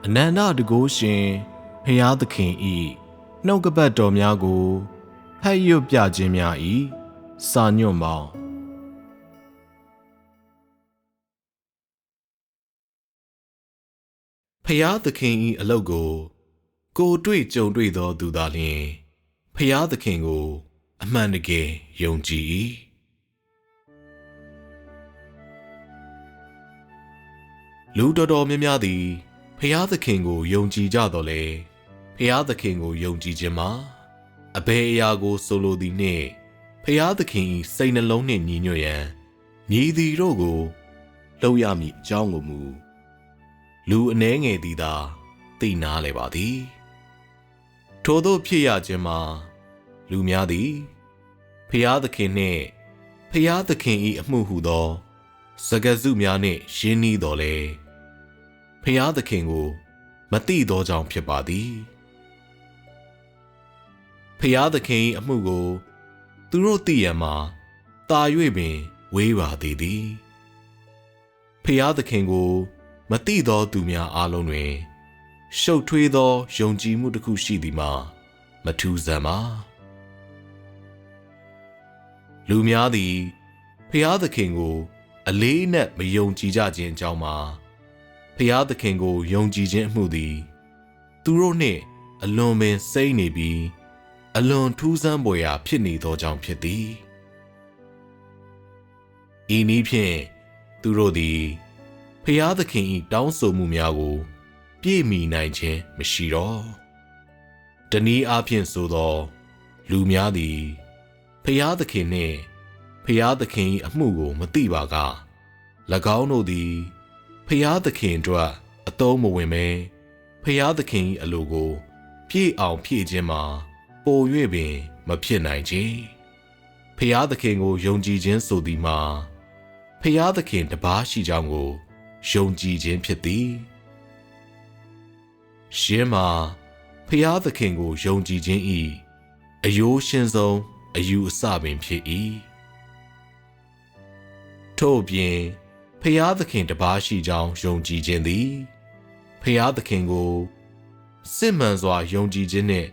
အနန္တတကုရှင်ဖျားသခင်ဤနှုတ်ကပတ်တော်များကိုဖတ်ရွတ်ပြခြင်းများဤစာညွန့်ပေါင်းဖျားသခင်ဤအလုပ်ကိုတွေ့ကြုံတွေ့သောသူသာလျှင်ဖျားသခင်ကိုအမှန်တကယ်ယုံကြည်၏လူတော်များများသည်ဖျားသခင်ကိုယုံကြည်ကြတော်လဲဖျားသခင်ကိုယုံကြည်ခြင်းမှာအဘယ်အရာကိုဆိုလိုသည်နှင့်ဖျားသခင်၏စိတ်နှလုံးနှင့်ညီညွတ်ရန်ညီသည်တို့ကိုလှုပ်ရမည်အကြောင်းကိုမူလူအနှဲငယ်သည်သာသိနာလေပါသည်ထို့သောဖြစ်ရခြင်းမှာလူများသည်ဖျားသခင်နှင့်ဖျားသခင်၏အမှုဟုသောစကားစုများနှင့်ရင်းနှီးတော်လဲဖျားသခင်ကိုမသိသောကြောင့်ဖြစ်ပါသည်ဖျားသခင်၏အမှုကိုသူတို့သိရန်မှာတာ၍ပင်ဝေးပါသေးသည်ဖျားသခင်ကိုမသိသောသူများအားလုံးတွင်ရှုပ်ထွေးသောယုံကြည်မှုတစ်ခုရှိသည်မှာမထူးဆန်းပါလူများသည်ဖျားသခင်ကိုအလေးနက်မယုံကြည်ကြခြင်းအကြောင်းမှာဖျားသခင်ကိုယုံကြည်ခြင်းအမှုသည်သူတို့နှင့်အလွန်ပင်စိမ့်နေပြီးအလွန်ထူးဆန်းဖွယ်ရာဖြစ်နေသောကြောင့်ဖြစ်သည်ဤနည်းဖြင့်သူတို့သည်ဖျားသခင်၏တောင်းဆိုမှုများကိုပြည့်မီနိုင်ခြင်းမရှိတော့တနည်းအားဖြင့်ဆိုသောလူများသည်ဖျားသခင်နှင့်ဖျားသခင်၏အမှုကိုမသိပါက၎င်းတို့သည်ဖျားသခင်အတွက်အသုံးမဝင်ပဲဖျားသခင်၏အလိုကိုပြည့်အောင်ဖြည့်ခြင်းမှာပို၍ပင်မဖြစ်နိုင်ချေဖျားသခင်ကိုယုံကြည်ခြင်းဆိုသည်မှာဖျားသခင်တပါးရှိကြောင်းကိုယုံကြည်ခြင်းဖြစ်သည်ရှင်းမှာဖျားသခင်ကိုယုံကြည်ခြင်း၏အယိုးရှင်းဆုံးအယူအဆပင်ဖြစ်၏ထို့ပြင်ဖျားသခင်တပါးရှိကြောင်းယုံကြည်ခြင်းသည်ဖျားသခင်ကိုစစ်မှန်စွာယုံကြည်ခြင်းနှင့်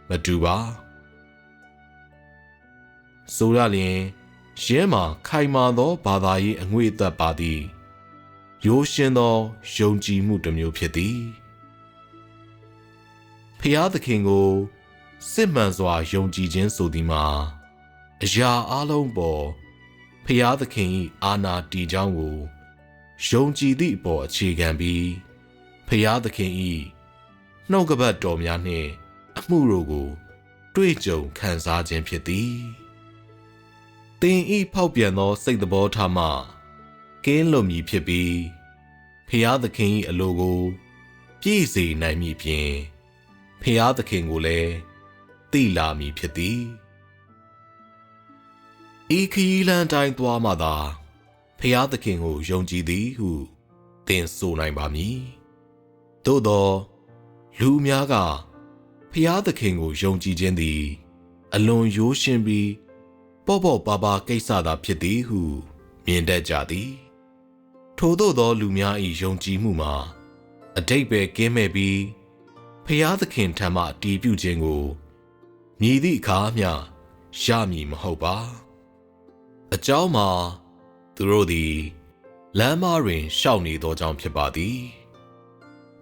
မတူပါဆိုရလျင်ရဲမှာခိုင်မာသောဘာသာရေးအငွေ့အသက်ပါသည်ရိုးရှင်းသောယုံကြည်မှုတစ်မျိုးဖြစ်သည်ဖျားသခင်ကိုစစ်မှန်စွာယုံကြည်ခြင်းဆိုသည်မှာအရာအလုံးပေါ်ဖျားသခင်၏အာဏာတည်ကြောင်းကိုယုံကြည်သည့်အပေါ်အခြေခံပြီးဖျားသခင်၏နှုတ်ကပတ်တော်များနှင့်အမှုတို့ကိုတွေ့ကြုံခံစားခြင်းဖြစ်သည်သင်၏ဖောက်ပြန်သောစိတ်သဘောထားမှကင်းလွတ်မည်ဖြစ်ပြီးဖျားသခင်၏အလိုကိုပြည့်စေနိုင်မည်ဖြင့်ဖျားသခင်ကိုလည်းသိလာမည်ဖြစ်သည်ဤခရီးလမ်းတိုင်းသွားမှသာဖျားသခင်ကိုယုံကြည်သည်ဟုသင်ဆိုနိုင်ပါမည်သို့သောလူများကဖျားသခင်ကိုယုံကြည်ခြင်းသည်အလွန်ရိုးရှင်းပြီးပေါ့ပေါ့ပါပါကိစ္စသာဖြစ်သည်ဟုမြင်တတ်ကြသည်ထို့သောသောလူများ၏ယုံကြည်မှုမှာအတိတ်ပဲကင်းမဲ့ပြီးဖျားသခင်ထံမှတည်ပြုခြင်းကိုမြည်သည့်အခါမျှရမည်မဟုတ်ပါအကြောင်းမှာသူတို့သည်လမ်းမတွင်ရှောက်နေသောကြောင့်ဖြစ်ပါသည်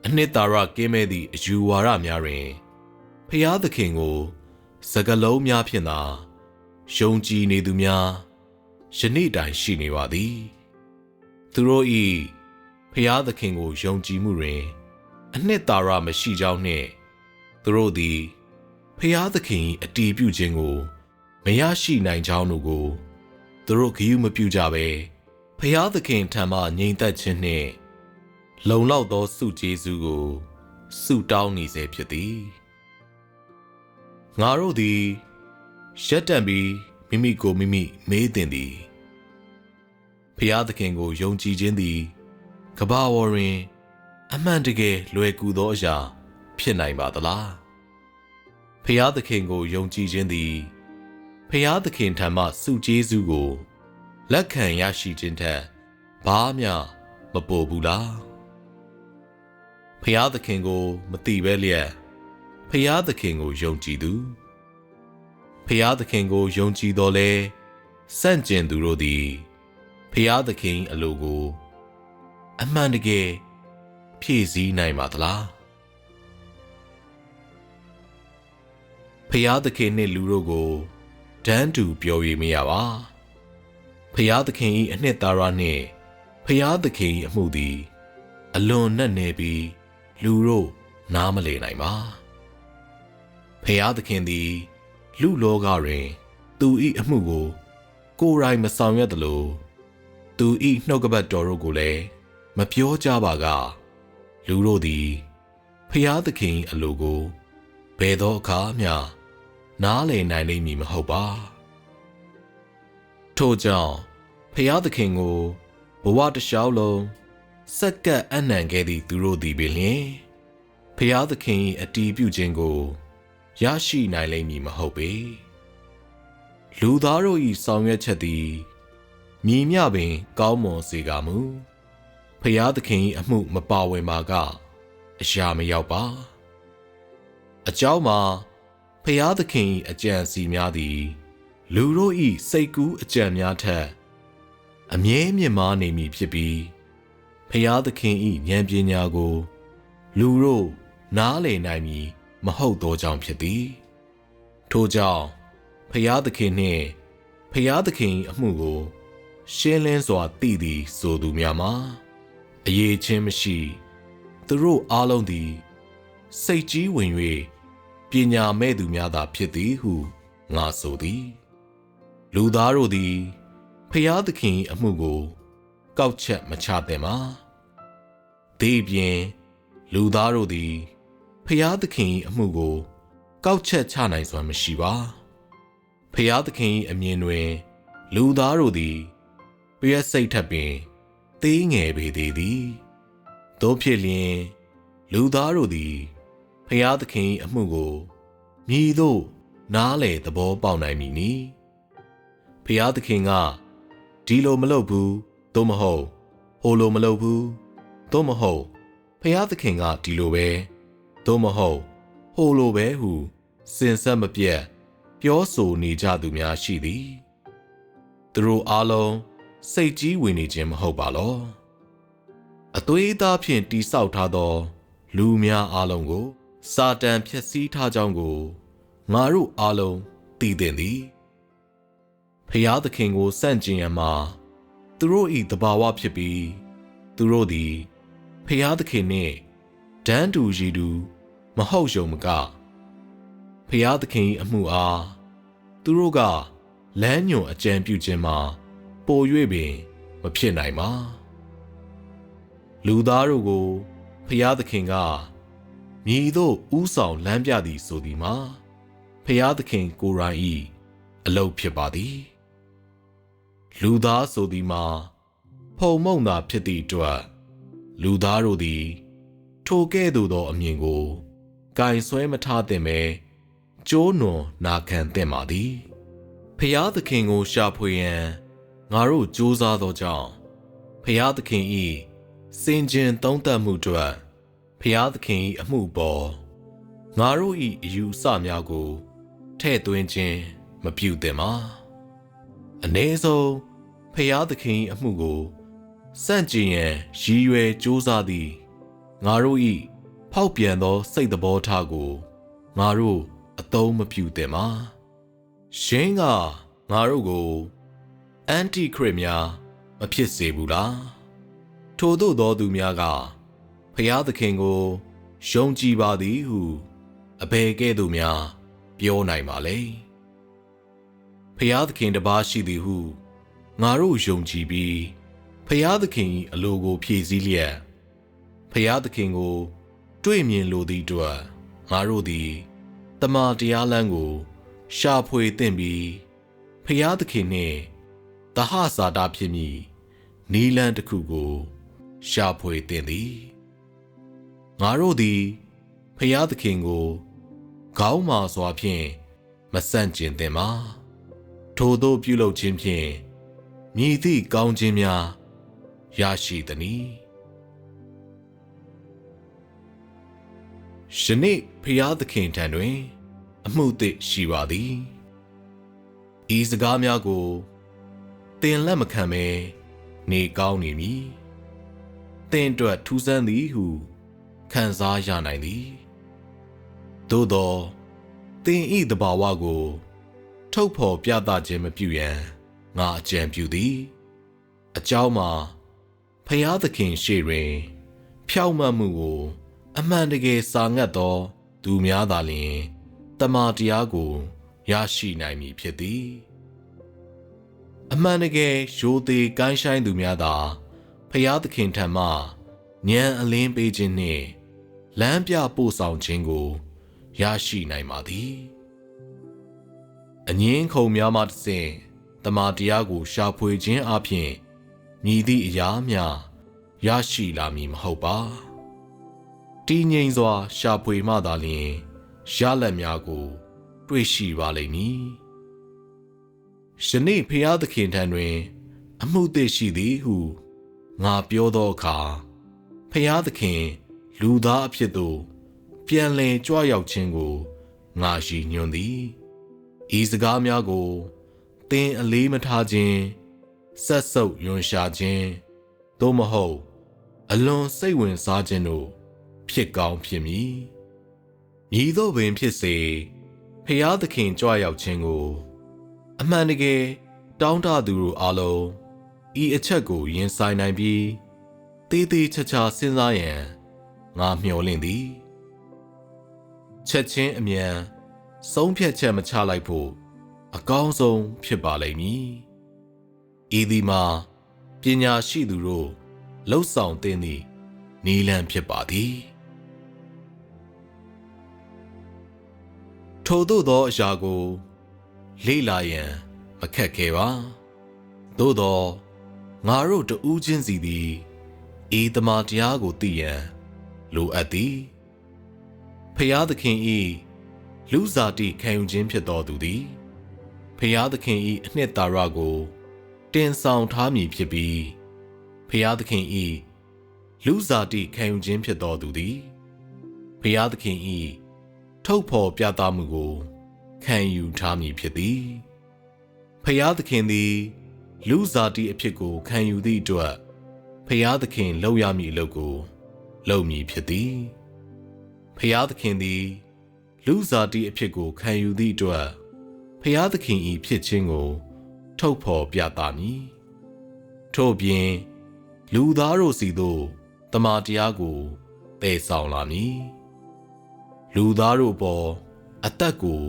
အနှစ်သာရကင်းမဲ့သည့်အယူဝါဒများတွင်ဖျားသခင်ကိုစကားလုံးများဖြင့်သာယုံကြည်နေသူများယနေ့တိုင်ရှိနေပါသည်သူတို့၏ဖျားသခင်ကိုယုံကြည်မှုတွင်အနှစ်သာရမရှိကြောင်းနှင့်သူတို့သည်ဖျားသခင်၏အတည်ပြုခြင်းကိုမရရှိနိုင်ကြောင်းတို့ကိုသူတို့ဂရုမပြုကြဘဲဖျားသခင်ထံမှငြိမ်သက်ခြင်းနှင့်လုံလောက်သောဆုကျေးဇူးကိုဆုတောင်းနေစေဖြစ်သည်ငါတို့သည်ရက်တံပြီးမိမိကိုမိမိမေးသင့်သည်ဖျားသခင်ကိုယုံကြည်ခြင်းသည်ကမ္ဘာပေါ်တွင်အမှန်တကယ်လွယ်ကူသောအရာဖြစ်နိုင်ပါသလားဖျားသခင်ကိုယုံကြည်ခြင်းသည်ဖျားသခင်ထံမှဆုကျေးဇူးကိုလက်ခံရရှိခြင်းထက်ဘာမျှမပိုဘူးလားဖ ယားသခင်ကိုမသိပဲလျက်ဖယားသခင်ကိုယုံကြည်သူဖယားသခင်ကိုယုံကြည်တော်လဲစန့်ကျင်သူတို့သည်ဖယားသခင်အလိုကိုအမှန်တကယ်ဖြည့်ဆည်းနိုင်ပါသလားဖယားသခင်နှင့်လူတို့ကိုတန်းတူပြောရမရပါဖယားသခင်၏အနှစ်သာရနှင့်ဖယားသခင်၏အမှုသည်အလွန်နက်နဲပြီးလူတို့နားမလည်နိုင်ပါဖယားသခင်သည်လူလောကတွင်သူ၏အမှုကိုကိုယ်တိုင်မဆောင်ရွက်သလိုသူ၏နှုတ်ကပတ်တော်တို့ကိုလည်းမပြောကြပါကလူတို့သည်ဖယားသခင်အလိုကိုဘယ်သောအခါမျှနားလည်နိုင်လိမ့်မည်မဟုတ်ပါထို့ကြောင့်ဖယားသခင်ကိုဘဝတစ်လျှောက်လုံးစက္ကပ်အနှံခဲ့သည့်သူတို့သည်ပင်လျှင်ဖယားသခင်၏အတည်ပြုခြင်းကိုရရှိနိုင်လိမ့်မည်မဟုတ်ပေလူသားတို့၏ဆောင်ရွက်ချက်သည်မြည်မြပင်ကောင်းမွန်စေကာမူဖယားသခင်၏အမှုမပါဝင်ပါကအရာမရောက်ပါအကြောင်းမှာဖယားသခင်၏အကြံစီများသည်လူတို့၏စိတ်ကူးအကြံများထက်အမြဲမြင့်မားနေမည်ဖြစ်ပြီးဖယားသခင်၏ဉာဏ်ပညာကိုလူတို့နားလည်နိုင်မည်မဟုတ်သောကြောင့်ဖြစ်သည်ထို့ကြောင့်ဖယားသခင်နှင့်ဖယားသခင်၏အမှုကိုရှင်းလင်းစွာသိသည်ဆိုသူများမှာအရေးချင်းမရှိသူတို့အားလုံးသည်စိတ်ကြီးဝင်၍ပညာမဲ့သူများသာဖြစ်သည်ဟုငါဆိုသည်လူသားတို့သည်ဖယားသခင်အမှုကိုကောက်ချက်မချသင့်ပါဒီပြင်လူသားတို့သည်ဖယားသခင်အမှုကိုကောက်ချက်ချနိုင်စွမ်းမရှိပါဖယားသခင်အမြင်တွင်လူသားတို့သည်ပျက်စိတ်ထပ်ပင်သေးငယ်ပေသေးသည်တို့ဖြစ်လျင်လူသားတို့သည်ဖယားသခင်အမှုကိုမြည်သို့နားလေသဘောပေါက်နိုင်မည်နီဖယားသခင်ကဒီလိုမလုပ်ဘူးသို့မဟုတ်ဟိုလိုမလုပ်ဘူးသို့မဟုတ်ဖယားသခင်ကဒီလိုပဲသို့မဟုတ်ဟိုလိုပဲဟုစင်ဆက်မပြတ်ပြောဆိုနေကြသူများရှိသည်သူတို့အားလုံးစိတ်ကြီးဝင်နေခြင်းမဟုတ်ပါလောအသွေးသားဖြင့်တိဆောက်ထားသောလူများအားလုံးကိုစာတန်ဖျက်ဆီးထားကြောင်းကိုငါတို့အားလုံးသိသင့်သည်ဖယားသခင်ကိုစန့်ကျင်ရမှာသူတို့၏တဘာဝဖြစ်ပြီးသူတို့သည်ဖယားသခင်နှင့်တန်းတူရည်တူမဟုတ်ယုံမကဖယားသခင်၏အမှုအားသူတို့ကလမ်းညွန်အကြံပြုခြင်းမှာပို၍ပင်မဖြစ်နိုင်ပါလူသားတို့ကိုဖယားသခင်ကမြည်သို့ဥဆောင်လမ်းပြသည်ဆိုသည်မှာဖယားသခင်ကိုယ်တိုင်၏အလုပ်ဖြစ်ပါသည်လူသားဆိုသည်မှာဖုံမုံသာဖြစ်သည့်အတွက်လူသားတို့သည်ထိုကဲ့သို့သောအမြင်ကိုကင်ဆွဲမထားသင့်ပဲကျိုးနွန်နာခံသင့်ပါသည်ဖယားသခင်ကိုရှာဖွေရန်ငါတို့ကြိုးစားသောကြောင့်ဖယားသခင်၏စင်ကြင်သုံးသပ်မှုအတွက်ဖယားသခင်၏အမှုပေါ်ငါတို့၏အယူအဆများကိုထည့်သွင်းခြင်းမပြုသင့်ပါအ ਨੇ ဆုံးဖယားသခင်၏အမှုကိုစန့်ကျင်ရန်ရည်ရွယ်ကြိုးစားသည်ငါတို့၏ဖောက်ပြန်သောစိတ်သဘောထားကိုငါတို့အသုံးမပြုသင့်ပါရှင်းကငါတို့ကိုအန်တီခရစ်များမဖြစ်စေဘူးလားထို့သောသောသူများကဖယားသခင်ကိုယုံကြည်ပါသည်ဟုအဘယ်ကဲ့သို့များပြောနိုင်ပါလဲဖယားသခင်တစ်ပါးရှိသည်ဟုငါတို့ယုံကြည်ပြီးဖယားသခင်၏အလိုကိုဖြည့်ဆည်းလျက်ဖယားသခင်ကိုတွေ့မြင်လိုသည့်အတွက်ငါတို့သည်တမန်တရားလမ်းကိုရှာဖွေသင့်ပြီးဖယားသခင်နှင့်သဟဇာတဖြစ်မည်နီလန်းတစ်ခုကိုရှာဖွေသင့်သည်ငါတို့သည်ဖယားသခင်ကိုခေါင်းမာစွာဖြင့်မဆန့်ကျင်သင့်ပါထို့သောပြုလုပ်ခြင်းဖြင့်မြည်သည့်ကောင်းခြင်းများရရှိသည်။ ယနေ့ဖျားသခင်ထံတွင်အမှုသစ်ရှိပါသည်ဤစကားများကိုသင်လက်မခံဘဲနေကောင်းနေမည်သင်အတွက်ထူးဆန်းသည်ဟုခံစားရနိုင်သည်သို့သောသင်ဤသဘာဝကိုထုတ်ဖော်ပြသခြင်းမပြုရန်ငါအကြံပြုသည်အကြောင်းမှာဖျားသခင်ရှေ့တွင်ဖြောင့်မတ်မှုကိုအမှန်တကယ်စာငတ်သောသူများသာလျှင်တမန်တရားကိုရရှိနိုင်မည်ဖြစ်သည်အမှန်တကယ်ရိုသေကိုင်းဆိုင်သူများသာဖျားသခင်ထံမှဉာဏ်အလင်းပေးခြင်းနှင့်လမ်းပြပို့ဆောင်ခြင်းကိုရရှိနိုင်ပါသည်အငင်းခုံများမှတစ်ဆင့်တမန်တရားကိုရှာဖွေခြင်းအပြင်မြည်သည့်အရာများရရှိလာမည်မဟုတ်ပါတည်ငြိမ်စွာရှာဖွေမှသာလျှင်ရလဒ်များကိုတွေ့ရှိပါလိမ့်မည်ယနေ့ဖျားသခင်ထံတွင်အမှုသစ်ရှိသည်ဟုငါပြောသောအခါဖျားသခင်လူသားအဖြစ်သို့ပြန်လည်ကြွရောက်ခြင်းကိုငါရှိညွှန်သည်ဤစကားများကိုသင်အလေးမထားခြင်းဆက်ဆုပ်ယွန်ရှာခြင်းသို့မဟုတ်အလွန်စိတ်ဝင်စားခြင်းတို့ဖြစ်ကောင်းဖြစ်မည်မည်သို့ပင်ဖြစ်စေဖျားသခင်ကြွရောက်ခြင်းကိုအမှန်တကယ်တောင်းတသူတို့အားလုံးဤအချက်ကိုရင်ဆိုင်နိုင်ပြီးတေးသေးချာချာစဉ်းစားရန်ငါမျှော်လင့်သည်ချက်ချင်းအမြန်ဆုံးဖြတ်ချက်မချလိုက်ဖို့အကောင်းဆုံးဖြစ်ပါလိမ့်မည်ဤသည်မှာပညာရှိသူတို့လှုပ်ဆောင်သင့်သည့်နည်းလမ်းဖြစ်ပါသည်ထို့သောအရာကိုလေ့လာရန်မခက်ခဲပါသို့သောငါတို့တဦးချင်းစီသည်ဤတမန်တရားကိုသိရန်လိုအပ်သည်ဖျားသခင်ဤလူစားတိခံယူခြင်းဖြစ်တော်သူသည်ဖျားသခင်ဤအနှစ်သာရကိုတင်ဆောင်ထားမည်ဖြစ်ပြီးဖျားသခင်ဤလူစားတိခံယူခြင်းဖြစ်တော်သူသည်ဖျားသခင်ဤထုတ်ဖော်ပြသမှုကိုခံယူထားမည်ဖြစ်သည်ဖျားသခင်သည်လူစားတိအဖြစ်ကိုခံယူသည့်အတွက်ဖျားသခင်လုပ်ရမည့်အလုပ်ကိုလုပ်မည်ဖြစ်သည်ဖျားသခင်သည်လူစားတိအဖြစ်ကိုခံယူသည့်အတွက်ဖျားသခင်ဤဖြစ်ခြင်းကိုထုတ်ဖော်ပြသမည်ထို့ပြင်လူသားတို့စီသို့တမန်တရားကိုတည်ဆောင်လာမည်လူသားတို့ပေါ်အသက်ကို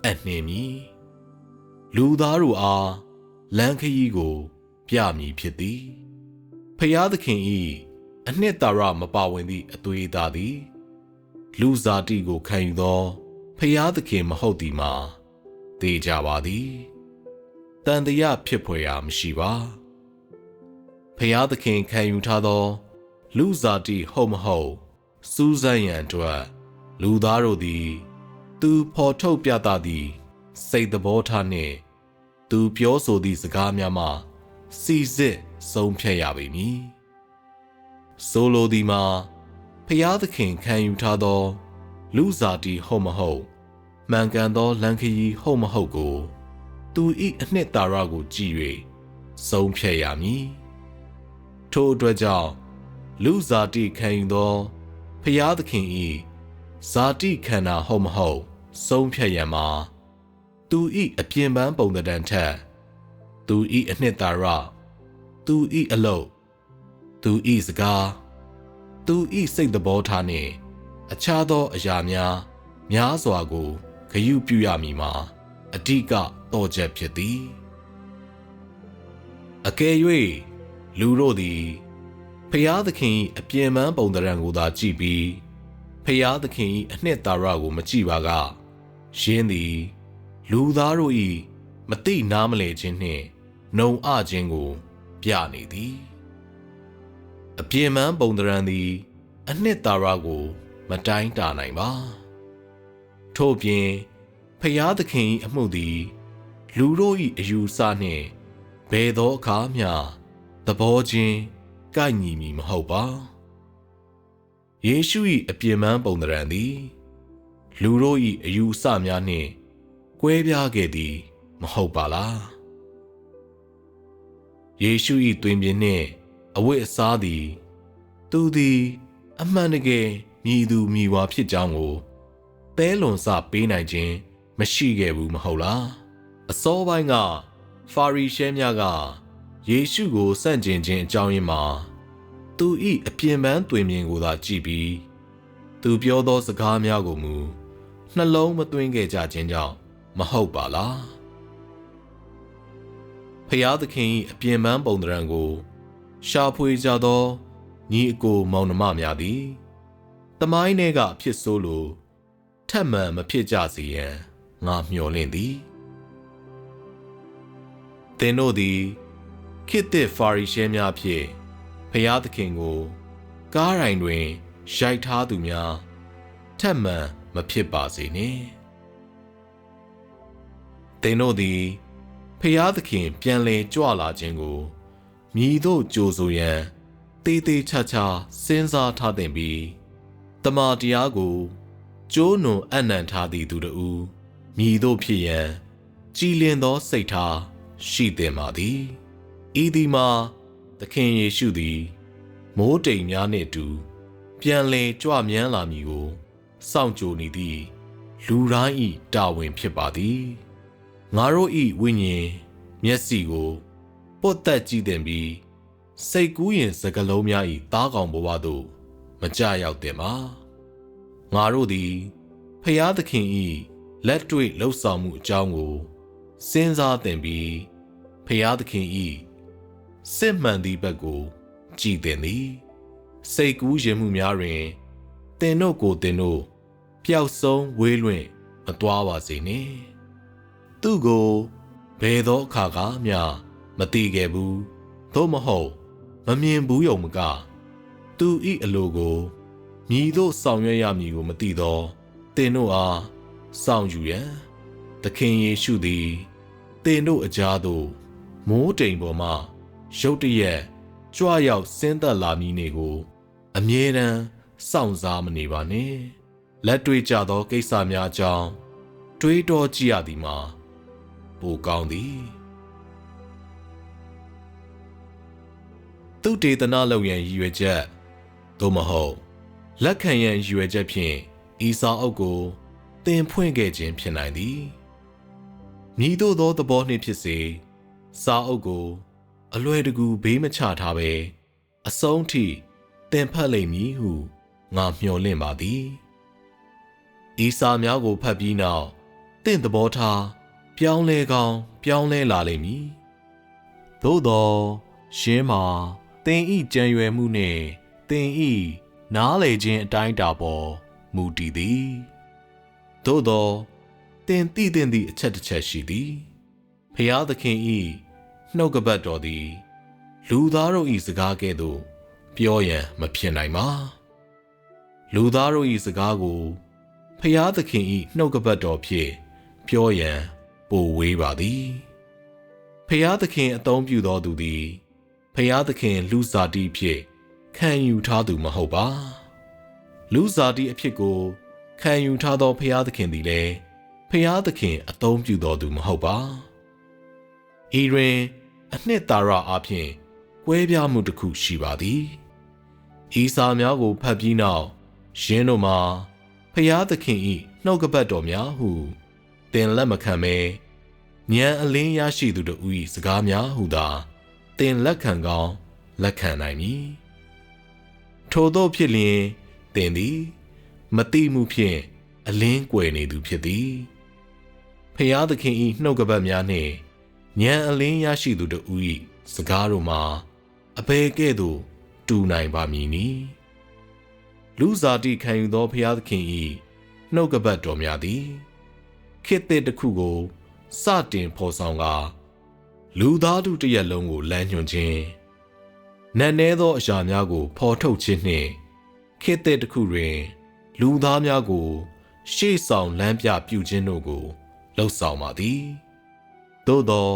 အနှင်မည်လူသားတို့အားလမ်းခရီးကိုပြမည်ဖြစ်သည်ဖျားသခင်ဤအနှစ်သာရမပါဝင်သည့်အသွေးသားသည်လူစားတိကိုခံယူသောဖျားသခင်မဟုတ်သည်မှာသေကြပါသည်တန်တရားဖြစ်ဖွယ်ရာမရှိပါဖျားသခင်ခံယူထားသောလူစားတိဟုတ်မဟုတ်စူးစမ်းရန်အတွက်လူသားတို့သည်သူဖော်ထုတ်ပြသသည့်စိတ်သဘောထားနှင့်သူပြောဆိုသည့်စကားများမှစီစစ်ဆုံးဖြတ်ရပေမည်ဆိုလိုသည်မှာဖျားသခင်ခံယူထားသောလူစားတိဟုတ်မဟုတ်မှန်ကန်သောလမ်းခရီးဟုတ်မဟုတ်ကိုသူ၏အနှစ်သာရကိုကြည့်၍ဆုံးဖြတ်ရမည်ထို့အတွက်ကြောင့်လူစားတိခံယူသောဖျားသခင်၏ဇာတိခန္ဓာဟုတ်မဟုတ်ဆုံးဖြတ်ရန်မှာသူ၏အပြင်ပန်းပုံသဏ္ဍာန်ထက်သူ၏အနှစ်သာရသူ၏အလုပ်သူ၏စကားသူ၏စိတ်သဘောထားနှင့်အခြားသောအရာများစွာကိုဂရုပြုရမည်မှာအဓိကတော့ချက်ဖြစ်သည်အကယ်၍လူတို့သည်ဖျားသခင်၏အပြင်ပန်းပုံသဏ္ဍာန်ကိုသာကြည့်ပြီးဖျားသခင်၏အနှစ်သာရကိုမကြည့်ပါကယင်းသည်လူသားတို့၏မသိနားမလည်ခြင်းနှင့်နှုံအခြင်းကိုပြနေသည်အပြင်ပန်းပုံသဏ္ဍာန်သည်အနှစ်သာရကိုမတိုင်းတာနိုင်ပါထို့ပြင်ဖျားသခင်၏အမှုသည်လူတို့၏အယူဆနှင့်ဘယ်သောအခါမျှသဘောချင်းကိုက်ညီမည်မဟုတ်ပါ ယေရှု၏အပြင်းပန်းပုံသဏ္ဍာန်သည်လူတို့၏အယူအဆများနှင့်ကွဲပြားခဲ့သည်မဟုတ်ပါလားယေရှု၏သွင်ပြင်နှင့်အဝတ်အစားသည်သူသည်အမှန်တကယ်မြည်သူမြည်ဝါဖြစ်ကြောင်းကိုသဲလွန်စပေးနိုင်ခြင်းမရှိခဲ့ဘူးမဟုတ်လားအစောပိုင်းကဖာရီရှဲများကယေရှုကိုဆန့်ကျင်ခြင်းအကြောင်းရင်းမှာသူ၏အပြင်းပန်းသွင်ပြင်ကိုသာကြည့်ပြီးသူပြောသောစကားများကိုမူနှလုံးမသွင်းခဲ့ကြခြင်းကြောင့်မဟုတ်ပါလားဖျားသခင်၏အပြင်းပန်းပုံသဏ္ဍာန်ကိုရှာဖွေကြသောညီအကိုမောင်နှမများသည်သမိုင်းထဲကအဖြစ်ဆိုးလိုထပ်မံမဖြစ်ကြစေရန်ငါမျှော်လင့်သည်သင်တို့သည်ခေတ်သစ်ဖာရီရှဲများဖြင့်ဖျားသခင်ကိုကားရိုင်တွင်ရိုက်ထားသူများထပ်မံမဖြစ်ပါစေနှင့်သင်တို့သည်ဖျားသခင်ပြန်လည်ကြွလာခြင်းကိုမြည်သို့ကြိုဆိုရန်တေးသေးချာချာစဉ်းစားထားသင့်ပြီးတမန်တရားကိုကျိုးနွန်အံ့နံထားသည့်သူတို့မြည်သို့ဖြစ်ရန်ကြည်လင်သောစိတ်ထားရှိသင့်ပါသည်ဤသည်မှာသခင်ယေရှုသည်မိုးတိမ်များနှင့်အတူပြန်လည်ကြွမြန်းလာမည်ကိုစောင့်ကြိုနေသည့်လူတိုင်း၏တာဝန်ဖြစ်ပါသည်ငါတို့၏ဝိညာဉ်မျက်စိကိုပုတ်သက်ကြည့်သင့်ပြီးစိတ်ကူးရင်စကလုံးများ၏သားကောင်ဘဝသို့မကြရောက်သင့်ပါငါတို့သည်ဖျားသခင်၏လက်တွေ့လှုပ်ဆောင်မှုအကြောင်းကိုစဉ်းစားသင့်ပြီးဖျားသခင်၏စစ်မှန်သည့်ဘက်ကိုကြည်သင့်သည်စိတ်ကူးရင်မှုများတွင်သင်တို့ကိုသင်တို့ပျောက်ဆုံးဝေးလွင့်မသွားပါစေနှင့်သူကိုဘယ်သောအခါကမျှမသိခဲ့ဘူးသို့မဟုတ်မမြင်ဘူးယုံမကသူ၏အလိုကိုမြည်သို့ဆောင်ရွက်ရမည်ကိုမသိသောသင်တို့အားဆောင်ယူရန်သခင်ယေရှုသည်သင်တို့အကြားသို့မိုးတိမ်ပေါ်မှရုတ်တရက်ကြွရောက်ဆင်းသက်လာမည်နေကိုအမြဲတမ်းစောင့်စားမနေပါနှင့်လက်တွေ့ကြသောကိစ္စများအကြောင်းတွေးတောကြည့်ရသည်မှာပိုကောင်းသည်သူတေသနာလုပ်ရန်ရည်ရွယ်ချက်သို့မဟုတ်လက်ခံရန်ရည်ရွယ်ချက်ဖြင့်ဤစာအုပ်ကိုသင်ဖွင့်ခဲ့ခြင်းဖြစ်နိုင်သည်မည်သို့သောသဘောနှင့်ဖြစ်စေစာအုပ်ကိုအလွယ်တကူဘေးမချထားဘဲအဆုံးထိသင်ဖတ်လိမ့်မည်ဟုငါမျှော်လင့်ပါသည်ဤစာများကိုဖတ်ပြီးနောက်သင်သဘောထားပြောင်းလဲကောင်းပြောင်းလဲလာလိမ့်မည်သို့သောရှင်းမှာသင်ဤကြံရွယ်မှုနှင့်သင်ဤနားလေခြင်းအတိုင်းတာပေါ်မူတည်သည်သို့သောသင်သိသင့်သည့်အချက်တစ်ချက်ရှိသည်ဖျားသခင်ဤနှုတ်ကပတ်တော်သည်လူသားတို့ဤစကားကဲ့သို့ပြောရန်မဖြစ်နိုင်ပါလူသားတို့ဤစကားကိုဖျားသခင်ဤနှုတ်ကပတ်တော်ဖြင့်ပြောရန်ပိုဝေးပါသည်ဖျားသခင်အသုံးပြုသောသူသည်ဖျားသခင်လူစားတီးဖြင့်ခံယူထားသူမဟုတ်ပါလူစားတီးအဖြစ်ကိုခံယူထားသောဖျားသခင်သည်လည်းဖျားသခင်အသုံးပြုတော်သူမဟုတ်ပါဤတွင်အနှစ်သာရအဖြစ်ကွဲပြားမှုတစ်ခုရှိပါသည်ဤစာများကိုဖတ်ပြီးနောက်ယင်းတို့မှာဖျားသခင်၏နှုတ်ကပတ်တော်များဟုသင်လက်မခံမဲဉာဏ်အလင်းရရှိသူတို့၏စကားများဟုသာသင်လက်ခံကောင်းလက်ခံနိုင်မည်ထို့သောဖြစ်လျင်သင်သည်မတိမှုဖြင့်အလင်းကွယ်နေသူဖြစ်သည်ဖျားသခင်၏နှုတ်ကပတ်များနှင့်ဉာဏ်အလင်းရရှိသူတို့၏စကားတို့မှာအဘယ်ကဲ့သို့တူနိုင်ပါမည်နည်းလူစားတိခံယူသောဖျားသခင်၏နှုတ်ကပတ်တော်များသည်ခေတ်သစ်တစ်ခုကိုစတင်ဖော်ဆောင်ကာလူသားတို့တစ်ရက်လုံးကိုလမ်းညွှန်ခြင်းနတ်နဲသောအရာများကိုဖော်ထုတ်ခြင်းနှင့်ခေတ်သစ်တစ်ခုတွင်လူသားများကိုရှေ့ဆောင်လမ်းပြပြုခြင်းတို့ကိုလှုပ်ဆောင်ပါသည်သို့သော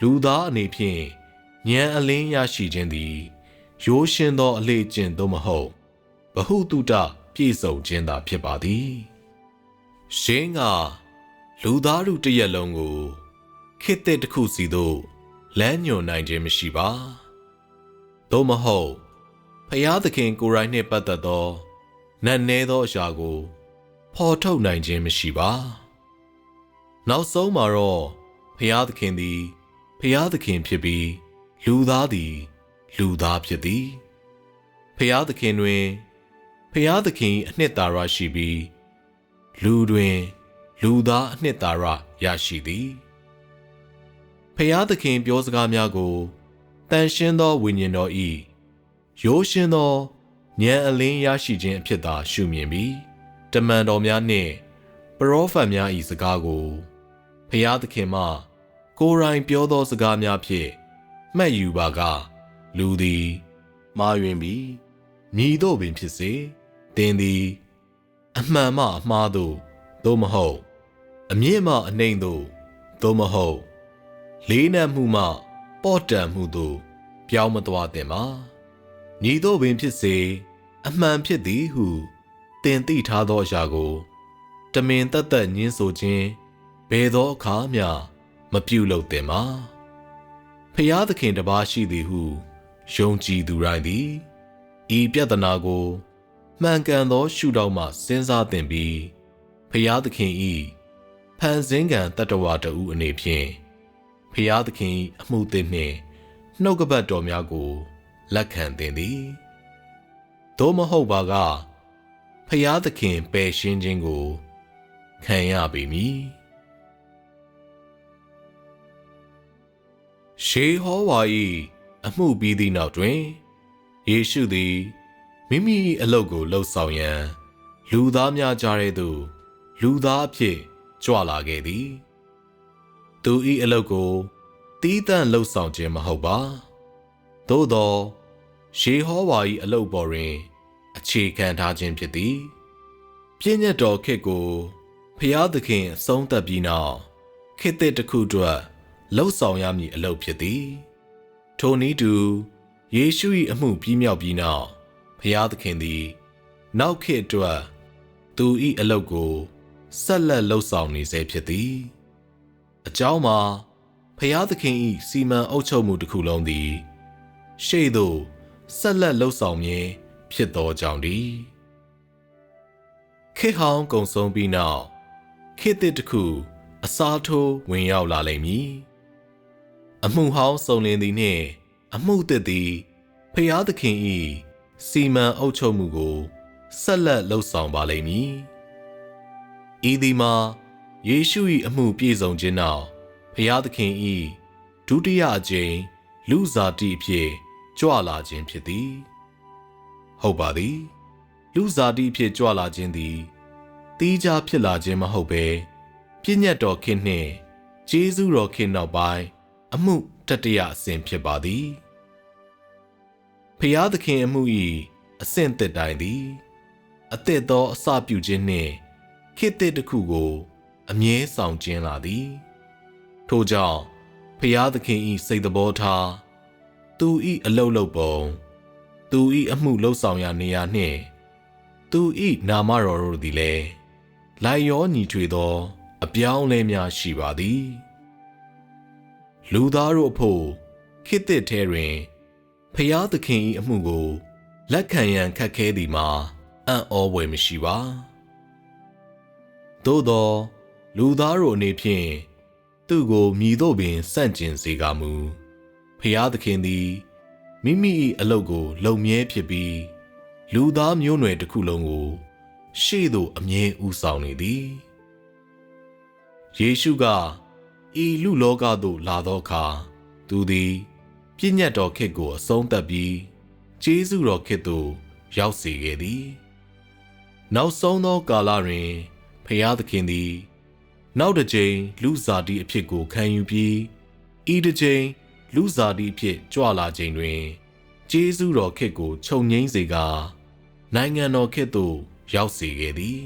လူသားအနေဖြင့်ဉာဏ်အလင်းရရှိခြင်းသည်ရိုးရှင်းသောအလေ့အကျင့်သို့မဟုတ် ဗဟုသုတပြည့်စုံခြင်းသာဖြစ်ပါသည်ရှင်းကလူသားတို့တစ်ရက်လုံးကိုခေတ်တစ်ခုစီသို့လမ်းညွှန်နိုင်ခြင်းမရှိပါသို့မဟုတ်ဖျားသခင်ကိုယ်တိုင်နှင့်ပတ်သက်သောနတ်နဲသောအရာကိုဖော်ထုတ်နိုင်ခြင်းမရှိပါနောက်ဆုံးမှာတော့ဖျားသခင်သည်ဖျားသခင်ဖြစ်ပြီးလူသားသည်လူသားဖြစ်သည်ဖျားသခင်တွင်ဖျားသခင်အနှစ်သာရရှိပြီးလူတွင်လူသားအနှစ်သာရရရှိသည်ဖျားသခင်ပြောစကားများကိုတန်ရှင်းသောဝိညာဉ်တော်၏ရိုးရှင်းသောဉာဏ်အလင်းရရှိခြင်းအဖြစ်သာရှုမြင်ပြီးတမန်တော်များနှင့်ပရောဖက်များ၏စကားကိုဖျားသခင်မှကိုယ်တိုင်ပြောသောစကားများဖြင့်မှတ်ယူပါကလူသည်မှားယွင်းပြီးမည်သို့ပင်ဖြစ်စေသင်သည်အမှန်မှအမှားသို့သို့မဟုတ်အမြင့်မှအနှိမ့်သို့သို့မဟုတ်လေးနက်မှုမှပေါ့တန်မှုသို့ပြောင်းမသွားသင့်ပါမည်သို့ပင်ဖြစ်စေအမှန်ဖြစ်သည်ဟုသင်သိထားသောအရာကိုတမင်သက်သက်ညှင်းဆိုခြင်းဘယ်သောအခါမျှမပြုလုပ်သင့်ပါဖျားသခင်တစ်ပါးရှိသည်ဟုယုံကြည်သူတိုင်းသည်ဤပြဿနာကိုမှန်ကန်သောရှုထောင့်မှစဉ်းစားသင့်ပြီးဖျားသခင်၏ဖန်ဆင်းကံတတ္တဝါတဦးအနေဖြင့်ဖျားသခင်၏အမှုသစ်နှင့်နှုတ်ကပတ်တော်များကိုလက်ခံသင့်သည်သို့မဟုတ်ပါကဖျားသခင်ပယ်ရှင်းခြင်းကိုခံရပေမည်ရှေးဟောဝါ၏အမှုပြီးသည့်နောက်တွင်ယေရှုသည်မိမိ၏အလုပ်ကိုလှုပ်ဆောင်ရန်လူသားများကြားထဲသို့လူသားအဖြစ်ကြွလာခဲ့သည်သူ၏အလုပ်ကိုတီးတန့်လှုပ်ဆောင်ခြင်းမဟုတ်ပါသို့သောရှေးဟောဝါ၏အလုပ်ပေါ်တွင်အခြေခံထားခြင်းဖြစ်သည်ပြည့်ညတ်တော်ခေတ်ကိုဖျားသခင်အဆုံးသတ်ပြီးနောက်ခေတ်သစ်တစ်ခုအတွက်လှုပ်ဆောင်ရမည့်အလုပ်ဖြစ်သည်ထိုနည်းတူယေရှု၏အမှုပြီးမြောက်ပြီးနောက်ဖျားသခင်သည်နောက်ခေတ်အတွက်သူ၏အလုပ်ကိုဆက်လက်လှုပ်ဆောင်နေဆဲဖြစ်သည်အကြောင်းမှာဖျားသခင်၏စီမံအုပ်ချုပ်မှုတစ်ခုလုံးသည်ရှေ့သို့ဆက်လက်လှုပ်ဆောင်မည်ဖြစ်သောကြောင့်သည်ခေတ်ဟောင်းကုံဆုံးပြီးနောက်ခေတ်သစ်တစ်ခုအစားထိုးဝင်ရောက်လာလိမ့်မည်အမှုဟောင်းစုံလင်သည်နှင့်အမှုသစ်သည်ဖျားသခင်၏စီမံအုပ်ချုပ်မှုကိုဆက်လက်လှုပ်ဆောင်ပါလိမ့်မည်ဤသည်မှာယေရှု၏အမှုပြည့်စုံခြင်းနောက်ဖျားသခင်၏ဒုတိယအကြိမ်လူစားတိအဖြစ်ကြွလာခြင်းဖြစ်သည်ဟုတ်ပါသည်လူစားတိအဖြစ်ကြွလာခြင်းသည်တီးခြားဖြစ်လာခြင်းမဟုတ်ဘဲပြည့်ညတ်တော်ခေတ်နှင့်ကျေးဇူးတော်ခေတ်နောက်ပိုင်းအမှုတတိယအဆင့်ဖြစ်ပါသည်ဖျားသခင်အမှု၏အဆင့်သစ်တိုင်းသည်အသစ်သောအစပြုခြင်းနှင့်ခေတ်သစ်တစ်ခုကိုအမြဲဆောင်ခြင်းလာသည်ထို့ကြောင့်ဖျားသခင်၏စိတ်သဘောထားသူ၏အလုပ်လုပ်ပုံသူ၏အမှုလုပ်ဆောင်ရာနေရာနှင့်သူ၏နာမတော်တို့သည်လည်းလိုက်ရောညီထွေသောအပြောင်းအလဲများရှိပါသည်လူသားတို့အဖို့ခေတ်သစ်ထဲတွင်ဖျားသခင်၏အမှုကိုလက်ခံရန်ခက်ခဲသည်မှာအံ့ဩဖွယ်မရှိပါသို့သောလူသားတို့အနေဖြင့်သူ့ကိုမြည်သို့ပင်စန့်ကျင်စေကာမူဖျားသခင်သည်မိမိ၏အလုပ်ကိုလုံမြဲဖြစ်ပြီးလူသားမျိုးနွယ်တစ်ခုလုံးကိုရှေ့သို့အမြဲဦးဆောင်နေသည်ယေရှုကဤလူလောကသို့လာသောအခါသူသည်ပြည့်ညတ်တော်ခေတ်ကိုအဆုံးသတ်ပြီးကျေးဇူးတော်ခေတ်သို့ရောက်စေခဲ့သည်နောက်ဆုံးသောကာလတွင်ဖျားသခင်သည်နောက်တစ်ကြိမ်လူစားတိအဖြစ်ကိုခံယူပြီးဤတစ်ကြိမ်လူစားတိအဖြစ်ကြွလာချိန်တွင်ကျေးဇူးတော်ခေတ်ကိုခြုံငိမ့်စေကာနိုင်ငံတော်ခေတ်သို့ရောက်စေခဲ့သည်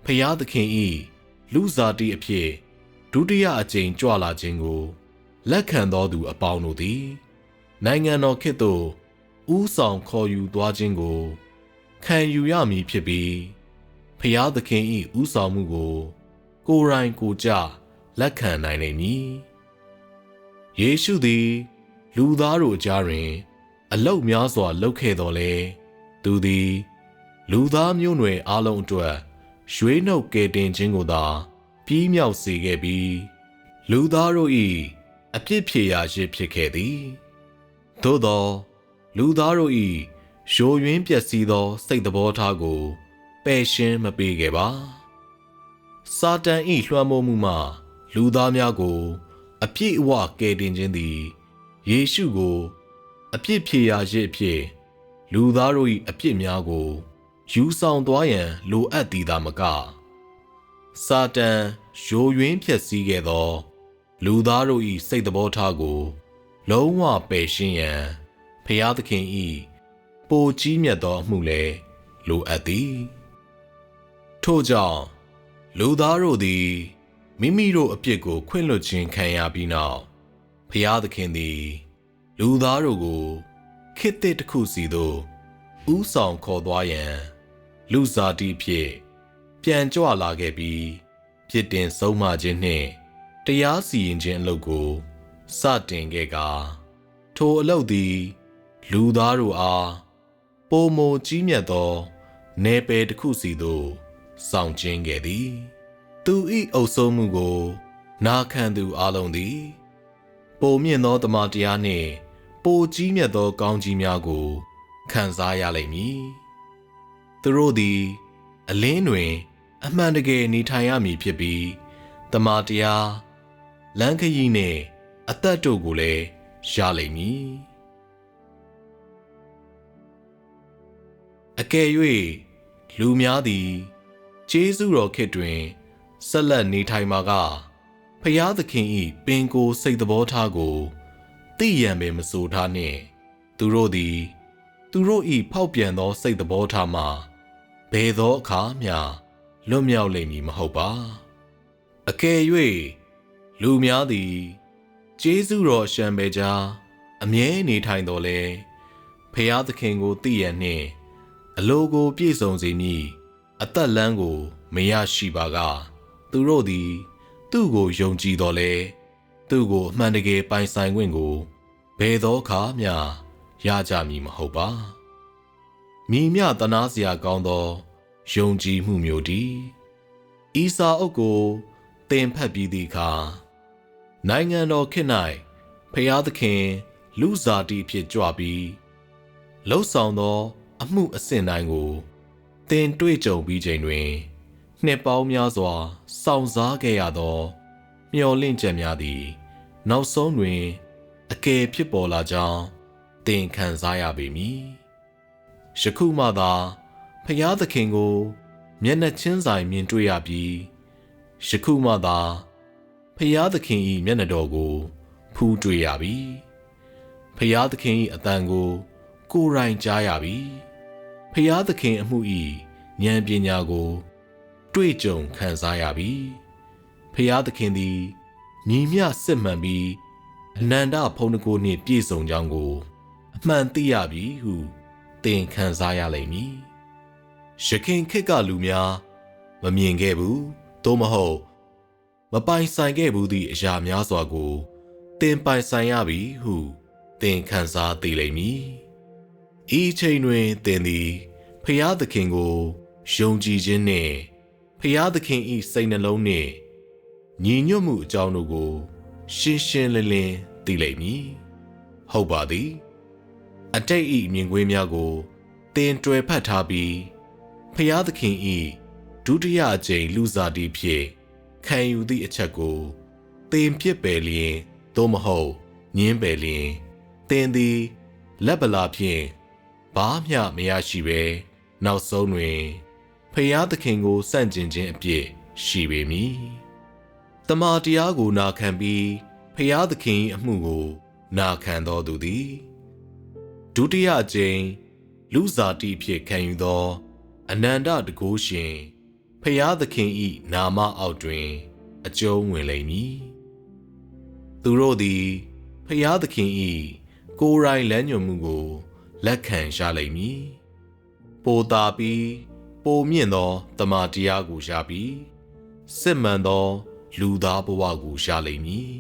ဖျားသခင်၏လူစားတိအဖြစ်ဒုတိယအကြိမ်ကြွလာခြင်းကိုလက်ခံသောသူအပေါင်းတို့သည်နိုင်ငံတော်ခေတ်သို့ဦးဆောင်ခေါ်ယူသွားခြင်းကို ခံယူရမည်ဖြစ်ပြီးဖျားသခင်၏ဥဆောင်မှုကိုကိုယ်တိုင်ကိုယ်ကျလက်ခံနိုင်လိမ့်မည်ယေရှုသည်လူသားတို့အကြားတွင်အလုတ်များစွာလုပ်ခဲ့တော်လဲသူသည်လူသားမျိုးနွယ်အလုံးအတွက်ရွေးနှုတ်ကယ်တင်ခြင်းကိုသာပြီးမြောက်စေခဲ့ပြီးလူသားတို့၏အပြစ်ဖြေရာရစ်ဖြစ်ခဲ့သည်သို့သောလူသားတို့၏ယိုယွင်းပျက်စီးသောစိတ်သဘောထားကိုပယ်ရှင်းမပေးခဲ့ပါစာတန်၏လွှမ်းမိုးမှုမှလူသားများကိုအပြည့်အဝကယ်တင်ခြင်းသည်ယေရှုကိုအပြစ်ဖြေရာရစ်အဖြစ်လူသားတို့၏အပြစ်များကိုယူဆောင်သွားရန်လိုအပ်သည်သာမကစာတန်ယိုယွင်းဖျက်ဆီးခဲ့သောလူသားတို့၏စိတ်သဘောထားကိုလုံးဝပယ်ရှင်းရန်ဖျားသခင်၏ပိုကြီးမြတ်သောအမှုလည်းလိုအပ်သည်ထို့ကြောင့်လူသားတို့သည်မိမိတို့အပြစ်ကိုခွင့်လွှတ်ခြင်းခံရပြီးနောက်ဖျားသခင်သည်လူသားတို့ကိုခေတ်သစ်တစ်ခုစီသို့ဥဆောင်ခေါ်သွားရန်လူစားတီဖြင့်ပြန်ကြွလာခဲ့ပြီးပြစ်တင်ဆုံးမခြင်းနှင့်တရားစီရင်ခြင်းအလုပ်ကိုစတင်ခဲ့ကာထိုအလုပ်သည်လူသားတို့အားပိုမိုကြီးမြတ်သောနယ်ပယ်တစ်ခုစီသို့ဆောင်ကျင်းခဲ့သည်သူ၏အုပ်စိုးမှုကိုနာခံသူအလုံးသည်ပိုမြင့်သောတမန်တရားနှင့်ပိုကြီးမြတ်သောကောင်းကြီးများကိုခံစားရလိမ့်မည်သူတို့သည်အလင်းတွင်အမှန်တကယ်နေထိုင်ရမည်ဖြစ်ပြီးတမန်တရားလမ်းခရီးနှင့်အသက်တို့ကိုလည်းရလိမ့်မည်အကယ်၍လူများသည်ကျေးဇူးတော်ခေတ်တွင်ဆက်လက်နေထိုင်မှာကဖျားသခင်၏ပင်ကိုယ်စိတ်သဘောထားကိုသိရန်ပင်မဆိုထားနှင့်သူတို့သည်သူတို့၏ဖောက်ပြန်သောစိတ်သဘောထားမှဘယ်သောအခါမျှလွတ်မြောက်လိမ့်မည်မဟုတ်ပါအကယ်၍လူများသည်ကျေးဇူးတော်ရှံပေကြားအမြဲနေထိုင်တော်လဲဖျားသခင်ကိုသိရန်နှင့်အလိုကိုပြည့်စုံစေမည်အသက်လမ်းကိုမရရှိပါကသူတို့သည်သူ့ကိုယုံကြည်တော်လဲသူ့ကိုအမှန်တကယ်ပိုင်ဆိုင်ခွင့်ကိုဘယ်သောအခါမျှရကြမည်မဟုတ်ပါမိမြတနာစရာကောင်းသောယုံကြည်မှုမျိုးတည်းဤစာအုပ်ကိုသင်ဖတ်ပြီးသည့်အခါနိုင်ငံတော်ခေတ်၌ဖျားသခင်လူစားတီဖြစ်ကြွပြီးလှုပ်ဆောင်သောအမှုအစဉ်တိုင်းကိုသင်တွေ့ကြုံပြီးချိန်တွင်နှစ်ပေါင်းများစွာစောင့်စားခဲ့ရသောမျှော်လင့်ချက်များသည်နောက်ဆုံးတွင်အကယ်ဖြစ်ပေါ်လာကြောင်းသင်ခံစားရပေမည်ယခုမှသာဖျားသခင်ကိုမျက်နှာချင်းဆိုင်မြင်တွေ့ရပြီးယခုမှသာဖျားသခင်၏မျက်နှာတော်ကိုဖူးတွေ့ရပြီဖျားသခင်၏အသံကိုကိုယ်တိုင်ကြားရပြီဖျားသခင်အမှု၏ဉာဏ်ပညာကိုတွေ့ကြုံခံစားရပြီဖျားသခင်သည်ညီမျှစစ်မှန်ပြီးအနန္တဖုန်တကိုနှင့်ပြည့်စုံကြောင်းကိုအမှန်သိရပြီဟုသင်ခံစားရလိမ့်မည်ယခင်ခေတ်ကလူများမမြင်ခဲ့ဘူးသို့မဟုတ်မပိုင်ဆိုင်ခဲ့ဘူးသည့်အရာများစွာကိုသင်ပိုင်ဆိုင်ရပြီဟုသင်ခံစားသိလိမ့်မည်ဤချိန်တွင်သင်သည်ဖျားသခင်ကိုယုံကြည်ခြင်းနှင့်ဖျားသခင်၏စိတ်နှလုံးနှင့်ညီညွတ်မှုအကြောင်းတို့ကိုရှင်းရှင်းလင်းလင်းသိလိမ့်မည်ဟုတ်ပါသည်အတိတ်၏မြင်ကွင်းများကိုသင်တွယ်ဖတ်ထားပြီးဖျားသခင်၏ဒုတိယအကြိမ်လူစားတီဖြင့်ခံယူသည့်အချက်ကိုသင်ပြစ်ပယ်လျင်သို့မဟုတ်ညင်းပယ်လျင်သင်သည်လက်ပလာဖြင့်ဘာမျှမရရှိဘဲနောက်ဆုံးတွင်ဖျားသခင်ကိုစန့်ကျင်ခြင်းအပြစ်ရှိပေမည်တမန်တရားကိုနာခံပြီးဖျားသခင်၏အမှုကိုနာခံတော်သူသည်ဒုတိယအကြိမ်လူစားတီဖြင့်ခံယူသောအနန္တတကုရှင်ဖျားသခင်၏နာမအောက်တွင်အကျုံးဝင်လိမ့်မည်သူတို့သည်ဖျားသခင်၏ကိုယ်တိုင်လမ်းညွှန်မှုကိုလက်ခံရလိမ့်မည်ပ ပိုတာပြီးပိုမြင့်သောတမန်တရားကိုရပြီးစစ်မှန်သောလူသားဘဝကိုရလိမ့်မည်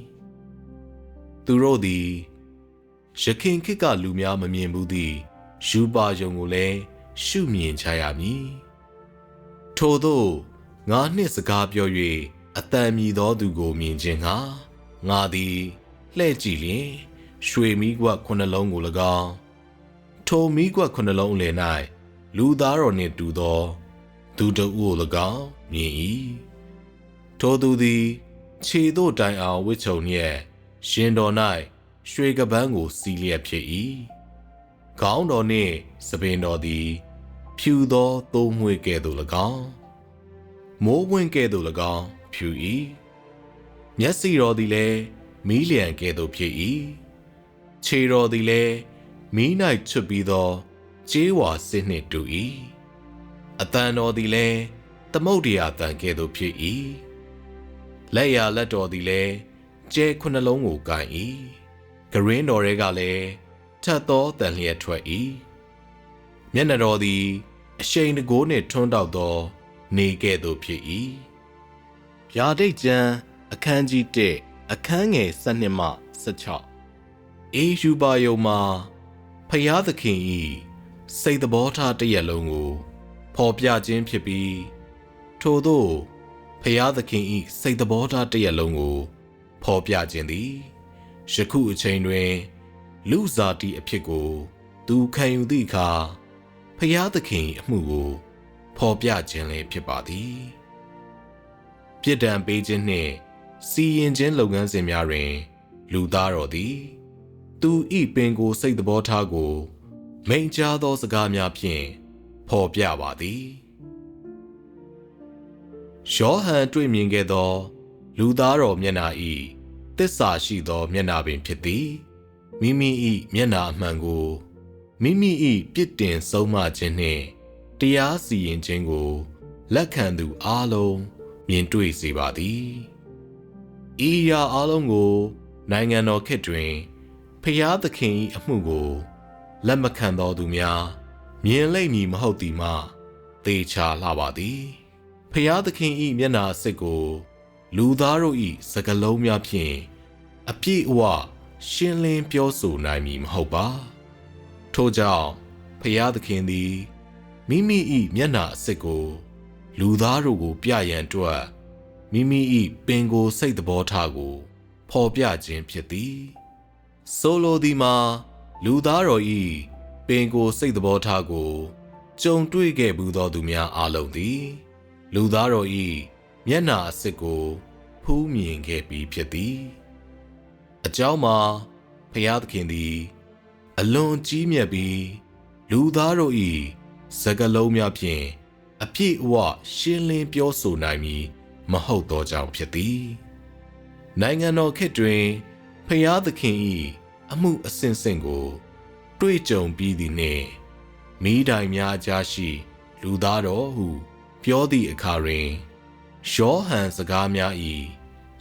သူတို့သည်ရခင်ခေတ်ကလူများမမြင်ဘူးသည့်ယူပါယုံကိုလည်းရှုမြင်ကြရမည်ထို့သောငါနှင့်စကားပြော၍အတန်မြည်သောသူကိုမြင်ခြင်းဟာငါသည်လှဲ့ကြည့်လျင်ရွှေမီးကွက်ခုနှလုံးကို၎င်းထိုမီးကွက်ခုနှလုံးအလယ်၌လူသားတော်နှင့်တူသောသူတဦးကို၎င်းမြင်၏ထိုသူသည်ခြေသို့တိုင်အောင်ဝစ်ချုံလျက်ရှင်တော်၌ရွှေကပန်းကိုစီးလျက်ဖြစ်၏ခေါင်းတော်နှင့်စပင်တော်သည်ဖြူသောသိုးမွှေးကဲ့သို့၎င်းမိုးဝင်းကဲ့သို့၎င်းဖြူ၏မျက်စိတော်သည်လည်းမီးလျံကဲ့သို့ဖြစ်၏ခြေတော်သည်လည်းမီး၌ချွတ်ပြီးသောကြေးဝါစစ်နှင့်တူ၏အတန်တော်သည်လည်းသမုဒ္ဒရာတန်ကဲ့သို့ဖြစ်၏လက်ရလက်တော်သည်လည်းကျဲခုနှလုံးကိုကိုင်၏ဂရင်းတော်တွေကလည်းထတ်သောတန်လျက်ထွက်၏မျက်နှာတော်သည်အရှိန်တကိုးနှင့်ထွန်းတောက်သောနေကဲ့သို့ဖြစ်၏ဗျာဒိတ်ကျမ်းအခန်းကြီး1အခန်းငယ်12မှ16အေယူပါယုံမှာဖျားသခင်၏စိတ်သဘောထားတစ်ရက်လုံးကိုဖော်ပြခြင်းဖြစ်ပြီးထို့သောဖျားသခင်၏စိတ်သဘောထားတစ်ရက်လုံးကိုဖော်ပြခြင်းသည်ယခုအချိန်တွင်လူစားတီအဖြစ်ကိုသူခံယူသည့်အခါဖျားသခင်၏အမှုကိုဖော်ပြခြင်းလည်းဖြစ်ပါသည်ပြစ်ဒဏ်ပေးခြင်းနှင့်စီရင်ခြင်းလုပ်ငန်းစဉ်များတွင်လူသားတော်သည်သူ၏ပင်ကိုယ်စိတ်သဘောထားကိုမိန့်ကြားသောစကားများဖြင့်ဖော်ပြပါသည်ယောဟန်တွေ့မြင်ခဲ့သောလူသားတော်မျက်နှာ၏သစ္စာရှိသောမျက်နှာပင်ဖြစ်သည်မိမိ၏မျက်နှာအမှန်ကိုမိမိ၏ပြစ်တင်ဆုံးမခြင်းနှင့်တရားစီရင်ခြင်းကိုလက်ခံသူအားလုံးမြင်တွေ့စေပါသည်ဤရာအားလုံးကိုနိုင်ငံတော်ခေတ်တွင်ဖျားသခင်၏အမှုကိုလက်မခံသောသူများမြင်လိမ့်မည်မဟုတ်သည်မှသေချာလှပါသည်ဖျားသခင်၏မျက်နှာအစစ်ကိုလူသားတို့၏စကားလုံးများဖြင့်အပြည့်အဝရှင်းလင်းပြောဆိုနိုင်မည်မဟုတ်ပါထို့ကြောင့်ဖျားသခင်သည်မိမိ၏မျက်နှာအစစ်ကိုလူသားတို့ကိုပြရန်အတွက်မိမိ၏ပင်ကိုယ်စိတ်သဘောထားကိုဖော်ပြခြင်းဖြစ်သည်ဆိုလိုသည်မှာလူသားတော်၏ပင်ကိုယ်စိတ်သဘောထားကိုကြုံတွေ့ခဲ့ဘူးသောသူများအားလုံးသည်လူသားတော်၏မျက်နှာအစစ်ကိုဖူးမြင်ခဲ့ပြီးဖြစ်သည်အကြောင်းမှာဖျားသခင်သည်အလွန်ကြီးမြတ်ပြီးလူသားတို့၏စကားလုံးများဖြင့်အပြည့်အဝရှင်းလင်းပြောဆိုနိုင်မည်မဟုတ်သောကြောင့်ဖြစ်သည်နိုင်ငံတော်ခေတ်တွင်ဖျားသခင်၏အမှုအစဉ်စဉ်ကိုတွေ့ကြုံပြီးသည်နှင့်မိတိုင်များကြားရှိလူသားတော်ဟုပြောသည့်အခါတွင်ယောဟန်စကားများ၏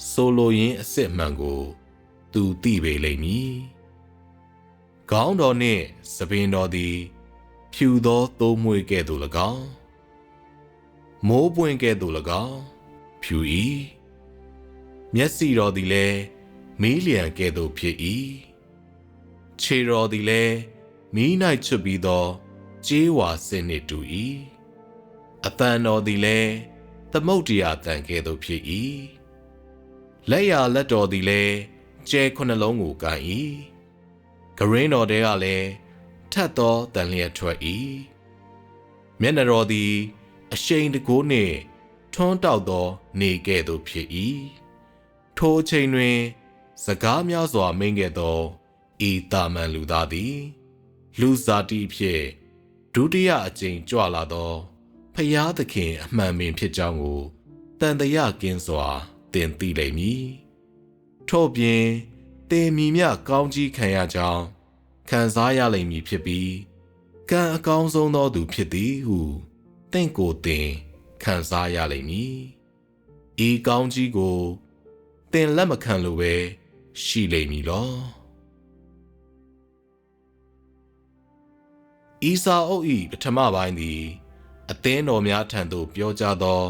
ဆိုလိုရင်းအစစ်မှန်ကိုသူသိပေလိမ့်မည်ခေါင်းတော်နှင့်စပင်တော်သည်ဖြူသောသိုးမွှေးကဲ့သို့၎င်းမိုးပွင့်ကဲ့သို့၎င်းဖြူ၏မျက်စိတော်သည်လည်းမီးလျံကဲ့သို့ဖြစ်၏ခြေတော်သည်လည်းမီး၌ချွတ်ပြီးသောကြေးဝါစစ်နှင့်တူ၏အတန်တော်သည်လည်းသမုဒ္ဒရာတန်ကဲ့သို့ဖြစ်၏လက်ရလက်တော်သည်လည်းကျဲခုနှလုံးကိုကိုင်၏ဂရင်းတော်တဲကလည်းထတ်သောတန်လျက်ထွက်၏မျက်နှာတော်သည်အရှိန်တကိုးနှင့်ထွန်းတောက်သောနေကဲ့သို့ဖြစ်၏ထိုအချိန်တွင်စကားများစွာမိန့်ခဲ့သောဤတာမန်လူသားသည်လူစားတီဖြင့်ဒုတိယအကြိမ်ကြွလာသောဖျားသခင်အမှန်ပင်ဖြစ်ကြောင်းကိုတန်တရားကင်းစွာသင်သိလိမ့်မည်ထို့ပြင်သင်မည်မျှကောင်းကြီးခံရကြောင်းခံစားရလိမ့်မည်ဖြစ်ပြီးကံအကောင်းဆုံးသောသူဖြစ်သည်ဟုသင်ကိုယ်သင်ခံစားရလိမ့်မည်ဤကောင်းကြီးကိုသင်လက်မခံလို့ပဲရှိလိမ့်မည်လော ဤစာအုပ်၏ပထမပိုင်းသည်အသင်းတော်များထံသို့ပြောကြားသော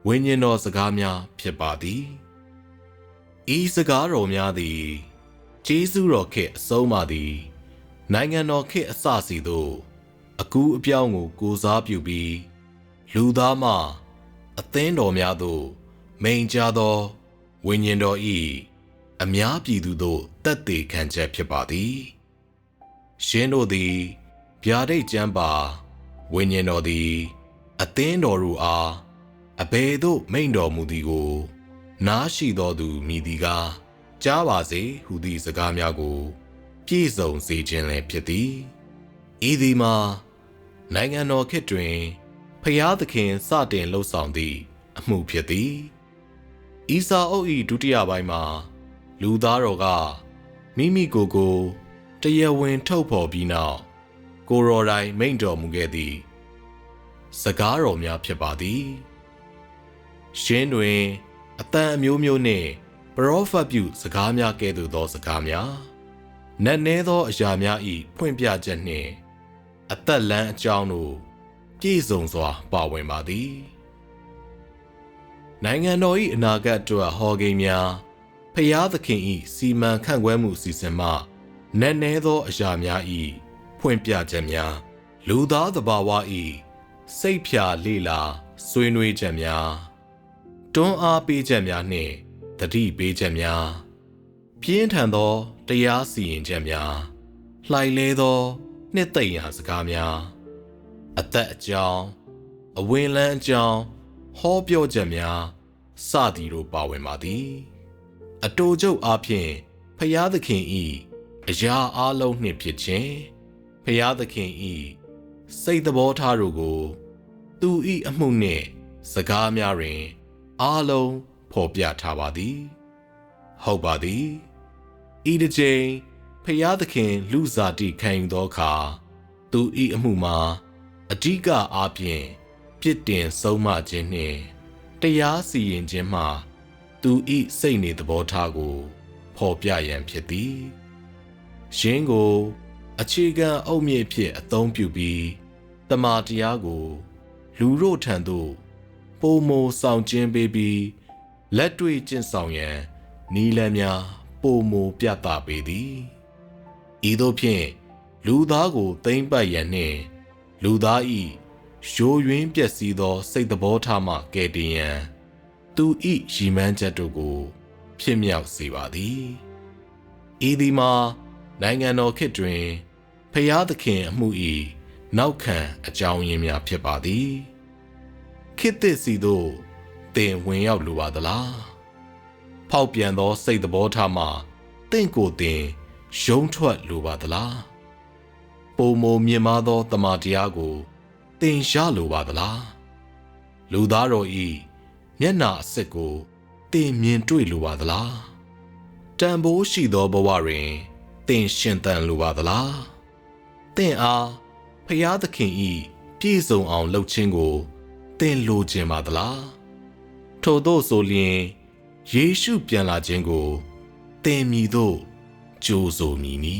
ဝိညာဉ်တော်စကားများဖြစ်ပါသည်ဤစကားတော်များသည်ကျေးဇူးတော်ခေတ်အဆုံးမှသည်နိုင်ငံတော်ခေတ်အစစီသို့အကူအပြောင်းကိုကိုစားပြုပြီးလူသားမှအသင်းတော်များသို့မိန်ကြားသောဝိညာဉ်တော်၏အများပြည်သူတို့တက်သေးခံချက်ဖြစ်ပါသည်ရှင်တို့သည်ဗျာဒိတ်ကျမ်းပါဝိညာဉ်တော်သည်အသင်းတော်တို့အားအဘယ်သို့မိန်တော်မူသည်ကိုနားရှိသောသူမည်သည်ကားကြားပါစေဟူသည့်စကားများကိုပြည့်စုံစေခြင်းလည်းဖြစ်သည်ဤသည်မှာနိုင်ငံတော်ခေတ်တွင်ဖျားသခင်စတင်လှုပ်ဆောင်သည့်အမှုဖြစ်သည်ဤစာအုပ်၏ဒုတိယပိုင်းမှာလူသားတော်ကမိမိကိုယ်ကိုတရားဝင်ထုတ်ဖော်ပြီးနောက်ကိုရော်တိုင်းမိန့်တော်မူခဲ့သည့်စကားတော်များဖြစ်ပါသည်ရှင်းတွင်အတန်အမျိုးမျိုးနှင့်ပရောဖက်ပြုစကားများကဲ့သို့သောစကားများနက်နဲသောအရာများ၏ဖွင့်ပြချက်နှင့်အသက်လမ်းအကြောင်းတို့ပြည့်စုံစွာပါဝင်ပါသည်နိုင်ငံတော်၏အနာဂတ်အတွက်ဟောကိန်းများဖျားသခင်၏စီမံခန့်ခွဲမှုအစီအစဉ်မှနက်နဲသောအရာများ၏ဖွင့်ပြချက်များလူသားသဘာဝ၏စိတ်ဖြာလေလာဆွေးနွေးချက်များတွန်းအားပေးချက်များနှင့်သတိပေးချက်များပြင်းထန်သောတရားစီရင်ချက်များလှိုက်လဲသောနှစ်သိမ့်ရာစကားများအသက်အကြောင်းအဝင်လန်းအကြောင်းဟောပြောချက်များစသည်တို့ပါဝင်ပါသည်အတူချုပ်အားဖြင့်ဖျားသခင်၏အရာအလုံးနှင့်ဖြစ်ခြင်းဖျားသခင်၏စိတ်သဘောထားတို့ကိုသူ၏အမှုနှင့်စကားများတွင်အားလုံးဖော်ပြထားပါသည်ဟုတ်ပါသည်ဤတစ်ချိန်ဖျားသခင်လူစားတိခံယူသောအခါသူ၏အမှုမှာအဓိကအားဖြင့်ပြစ်တင်ဆုံးမခြင်းနှင့်တရားစီရင်ခြင်းမှသူ၏စိတ်နေသဘောထားကိုဖော်ပြရန်ဖြစ်သည်ယင်းကိုအခြေခံအုတ်မြစ်ဖြင့်အသုံးပြုပြီးတမန်တရားကိုလူတို့ထံသို့ပိုမိုဆောင်ကျင်းပေးပြီးလက်တွေ့ကျင့်ဆောင်ရန်နည်းလမ်းများပိုမိုပြသပေးသည်ဤသို့ဖြင့်လူသားကိုသိမ့်ပတ်ရန်နှင့်လူသား၏ရိုးယွင်းပျက်စီးသောစိတ်သဘောထားမှကယ်တင်ရန်သူ၏ရည်မှန်းချက်တို့ကိုဖြစ်မြောက်စေပါသည်ဤသည်မှာနိုင်ငံတော်ခေတ်တွင်ဖျားသခင်အမှု၏နောက်ခံအကြောင်းရင်းများဖြစ်ပါသည်ခေတ်သစ်စီသို့သင်ဝင်ရောက်လိုပါသလားဖောက်ပြန်သောစိတ်သဘောထားမှသင်ကိုယ်သင်ရုံးထွက်လိုပါသလားပုံမမြင်မာသောတမန်တရားကိုသင်ရလိုပါသလားလူသားတော်၏မျက်နှာအစစ်ကိုသင်မြင်တွေ့လိုပါသလားတန်ဖိုးရှိသောဘဝတွင်သင်ရှင်သန်လိုပါသလားသင်အားဖျားသခင်၏ပြည့်စုံအောင်လှုပ်ခြင်းကိုသင်လိုချင်ပါသလားထို့သောဆိုလျှင်ယေရှုပြန်လာခြင်းကိုသင်မည်သို့ကြိုးဆိုမည်နီ